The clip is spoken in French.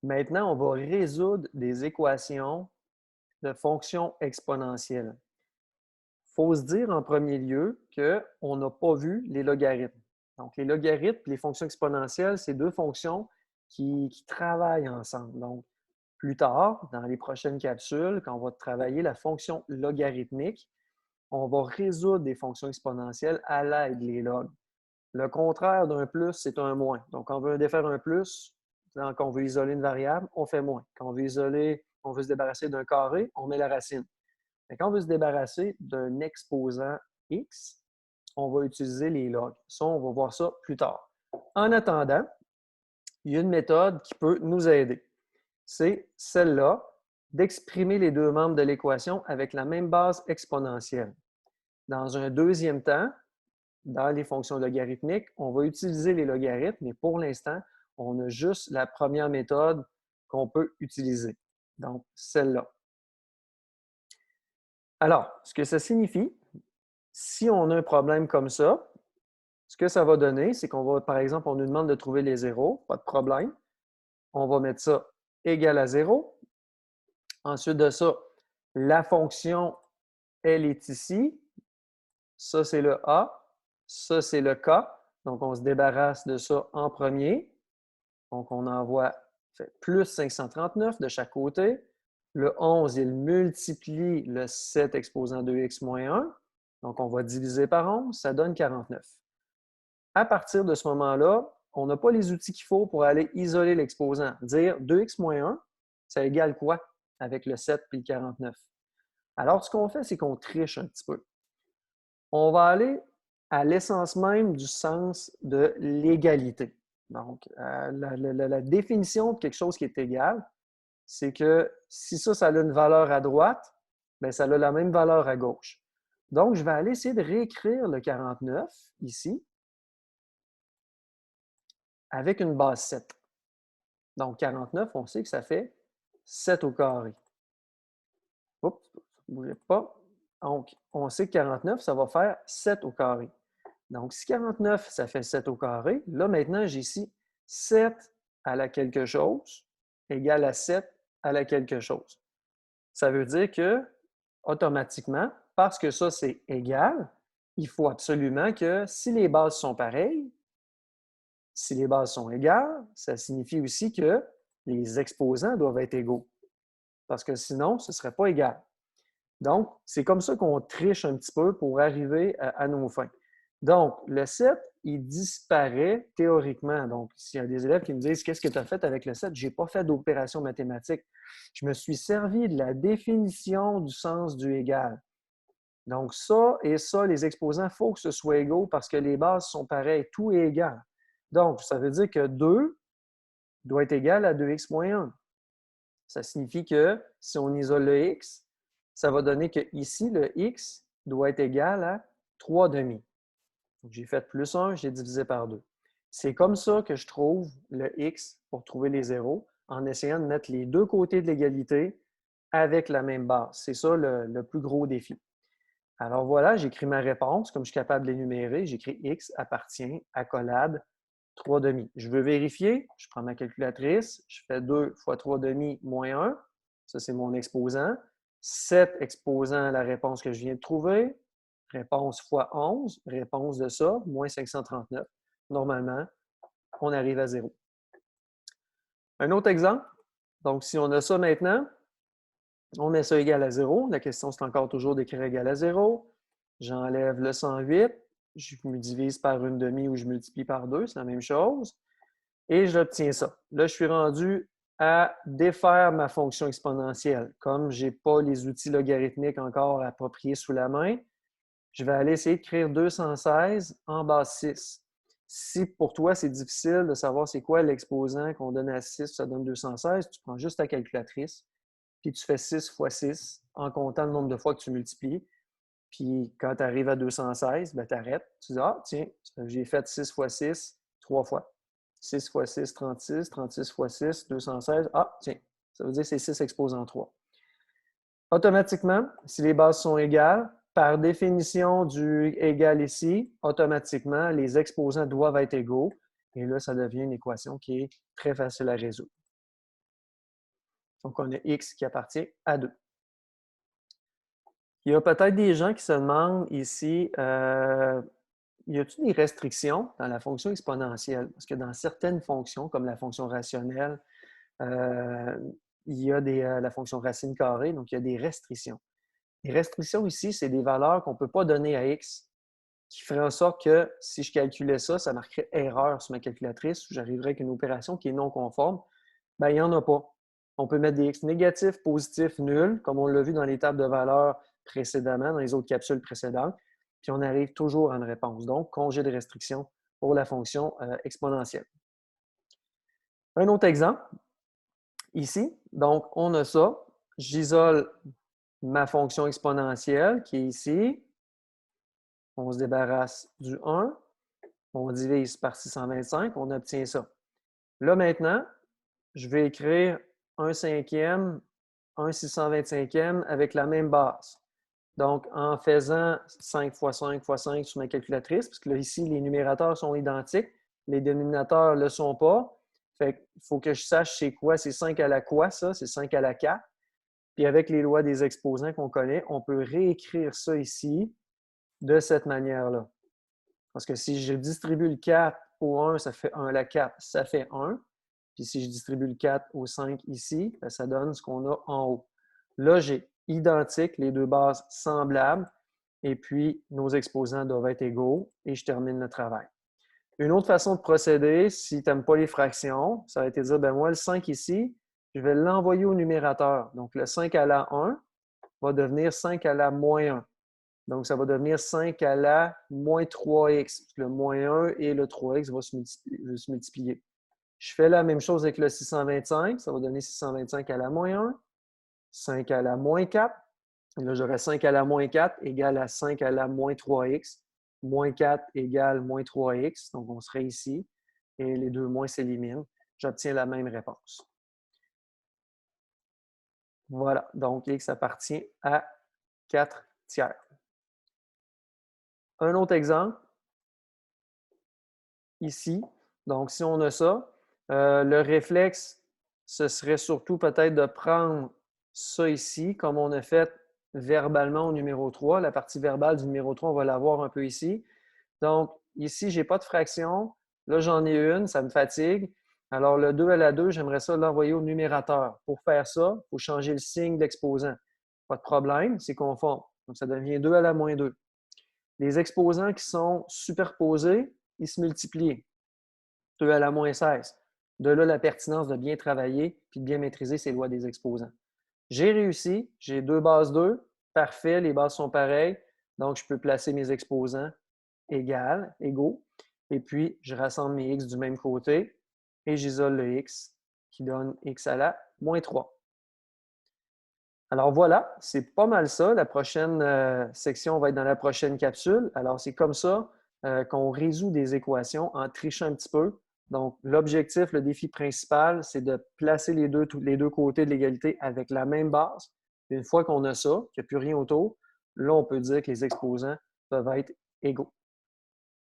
Maintenant, on va résoudre des équations de fonctions exponentielles. Il faut se dire en premier lieu qu'on n'a pas vu les logarithmes. Donc, les logarithmes et les fonctions exponentielles, c'est deux fonctions qui travaillent ensemble. Donc, plus tard, dans les prochaines capsules, quand on va travailler la fonction logarithmique, on va résoudre des fonctions exponentielles à l'aide des logs. Le contraire d'un plus, c'est un moins. Donc, quand on veut défaire un plus, quand on veut isoler une variable, on fait moins. Quand on veut se débarrasser d'un carré, on met la racine. Mais quand on veut se débarrasser d'un exposant x, on va utiliser les logs. Ça, on va voir ça plus tard. En attendant, il y a une méthode qui peut nous aider. C'est celle-là, d'exprimer les deux membres de l'équation avec la même base exponentielle. Dans un deuxième temps, dans les fonctions logarithmiques, on va utiliser les logarithmes, mais pour l'instant, on a juste la première méthode qu'on peut utiliser. Donc, celle-là. Alors, ce que ça signifie, si on a un problème comme ça, ce que ça va donner, c'est qu'on va, par exemple, on nous demande de trouver les zéros, pas de problème. On va mettre ça égal à 0. Ensuite de ça, la fonction, elle est ici. Ça, c'est le A. Ça, c'est le K. Donc, on se débarrasse de ça en premier. Donc, on envoie plus 539 de chaque côté. Le 11, il multiplie le 7 exposant 2x moins 1. Donc, on va diviser par 11, ça donne 49. À partir de ce moment-là, on n'a pas les outils qu'il faut pour aller isoler l'exposant. Dire 2x moins 1, ça égale quoi avec le 7 et le 49? Alors, ce qu'on fait, c'est qu'on triche un petit peu. On va aller à l'essence même du sens de l'égalité. Donc, la définition de quelque chose qui est égal, c'est que si ça a une valeur à droite, bien, ça a la même valeur à gauche. Donc, je vais aller essayer de réécrire le 49 ici avec une base 7. Donc, 49, on sait que ça fait 7 au carré. Oups, ne bougez pas. Donc, on sait que 49, ça va faire 7 au carré. Donc, si 49, ça fait 7 au carré, là, maintenant, j'ai ici 7 à la quelque chose égale à 7 à la quelque chose. Ça veut dire que, automatiquement, parce que ça, c'est égal, il faut absolument que si les bases sont pareilles, si les bases sont égales, ça signifie aussi que les exposants doivent être égaux. Parce que sinon, ce ne serait pas égal. Donc, c'est comme ça qu'on triche un petit peu pour arriver à nos fins. Donc, le 7, il disparaît théoriquement. Donc, s'il y a des élèves qui me disent « Qu'est-ce que tu as fait avec le 7? » Je n'ai pas fait d'opération mathématique. Je me suis servi de la définition du sens du égal. Donc, ça et ça, les exposants, il faut que ce soit égaux parce que les bases sont pareilles. Tout est égal. Donc, ça veut dire que 2 doit être égal à 2x moins 1. Ça signifie que si on isole le x, ça va donner que ici, le x doit être égal à 3 demi. J'ai fait plus 1, j'ai divisé par 2. C'est comme ça que je trouve le x pour trouver les zéros, en essayant de mettre les deux côtés de l'égalité avec la même base. C'est ça le plus gros défi. Alors voilà, j'écris ma réponse. Comme je suis capable de l'énumérer, j'écris x appartient, accolade, 3 demi. Je veux vérifier, je prends ma calculatrice, je fais 2 fois 3 demi moins 1. Ça, c'est mon exposant. 7 exposant la réponse que je viens de trouver. Réponse fois 11, réponse de ça, moins 539. Normalement, on arrive à 0. Un autre exemple. Donc, si on a ça maintenant, on met ça égal à 0. La question, c'est encore toujours d'écrire égal à 0. J'enlève le 108. Je me divise par une demi ou je multiplie par 2. C'est la même chose. Et j'obtiens ça. Là, je suis rendu à défaire ma fonction exponentielle. Comme je n'ai pas les outils logarithmiques encore appropriés sous la main, je vais aller essayer d'écrire 216 en base 6. Si pour toi, c'est difficile de savoir c'est quoi l'exposant qu'on donne à 6, ça donne 216, tu prends juste ta calculatrice, puis tu fais 6 fois 6 en comptant le nombre de fois que tu multiplies. Puis quand tu arrives à 216, ben, tu arrêtes. Tu dis, ah, tiens, j'ai fait 6 fois 6, 3 fois. 6 fois 6, 36. 36 fois 6, 216. Ah, tiens, ça veut dire que c'est 6 exposant 3. Automatiquement, si les bases sont égales, par définition du égal ici, automatiquement, les exposants doivent être égaux. Et là, ça devient une équation qui est très facile à résoudre. Donc, on a x qui appartient à 2. Il y a peut-être des gens qui se demandent ici, y a-t-il des restrictions dans la fonction exponentielle? Parce que dans certaines fonctions, comme la fonction rationnelle, euh, il y a la fonction racine carrée, donc il y a des restrictions. Les restrictions ici, c'est des valeurs qu'on ne peut pas donner à x, qui ferait en sorte que si je calculais ça, ça marquerait erreur sur ma calculatrice, ou j'arriverais avec une opération qui est non conforme. Bien, il n'y en a pas. On peut mettre des x négatifs, positifs, nuls, comme on l'a vu dans les tables de valeurs précédemment, dans les autres capsules précédentes, puis on arrive toujours à une réponse. Donc, congé de restriction pour la fonction exponentielle. Un autre exemple, ici, donc on a ça. J'isole ma fonction exponentielle qui est ici. On se débarrasse du 1. On divise par 625, on obtient ça. Là, maintenant, je vais écrire un cinquième, un 625e avec la même base. Donc, en faisant 5 fois 5 fois 5 sur ma calculatrice, parce que là, ici, les numérateurs sont identiques, les dénominateurs ne le sont pas. Fait qu'il faut que je sache c'est quoi, c'est 5 à la quoi, ça, c'est 5 à la 4. Puis avec les lois des exposants qu'on connaît, on peut réécrire ça ici de cette manière-là. Parce que si je distribue le 4 au 1, ça fait 1 à la 4, ça fait 1. Puis si je distribue le 4 au 5 ici, ça donne ce qu'on a en haut. Là, j'ai identique, les deux bases semblables, et puis nos exposants doivent être égaux, et je termine le travail. Une autre façon de procéder, si tu n'aimes pas les fractions, ça va être de dire, ben moi, le 5 ici, je vais l'envoyer au numérateur. Donc, le 5 à la 1 va devenir 5 à la moins 1. Donc, ça va devenir 5 à la moins 3x. Le moins 1 et le 3x vont se multiplier. Je fais la même chose avec le 625. Ça va donner 625 à la moins 1, 5 à la moins 4. Et là, j'aurai 5 à la moins 4 égale à 5 à la moins 3x. Moins 4 égale moins 3x. Donc, on serait ici. Et les deux moins s'éliminent. J'obtiens la même réponse. Voilà. Donc, x appartient à 4 tiers. Un autre exemple, ici. Donc, si on a ça, le réflexe, ce serait surtout peut-être de prendre ça ici, comme on a fait verbalement au numéro 3. La partie verbale du numéro 3, on va l'avoir un peu ici. Donc, ici, je n'ai pas de fraction. Là, j'en ai une, ça me fatigue. Alors, le 2 à la 2, j'aimerais ça l'envoyer au numérateur. Pour faire ça, il faut changer le signe de l'exposant. Pas de problème, c'est conforme. Donc, ça devient 2 à la moins 2. Les exposants qui sont superposés, ils se multiplient. 2 à la moins 16. De là, la pertinence de bien travailler et de bien maîtriser ces lois des exposants. J'ai réussi, j'ai deux bases 2, parfait, les bases sont pareilles, donc je peux placer mes exposants égaux, et puis je rassemble mes x du même côté et j'isole le x qui donne x à la moins 3. Alors voilà, c'est pas mal ça. La prochaine section va être dans la prochaine capsule. Alors c'est comme ça qu'on résout des équations en trichant un petit peu. Donc l'objectif, le défi principal, c'est de placer les deux côtés de l'égalité avec la même base. Une fois qu'on a ça, qu'il n'y a plus rien autour, là on peut dire que les exposants peuvent être égaux.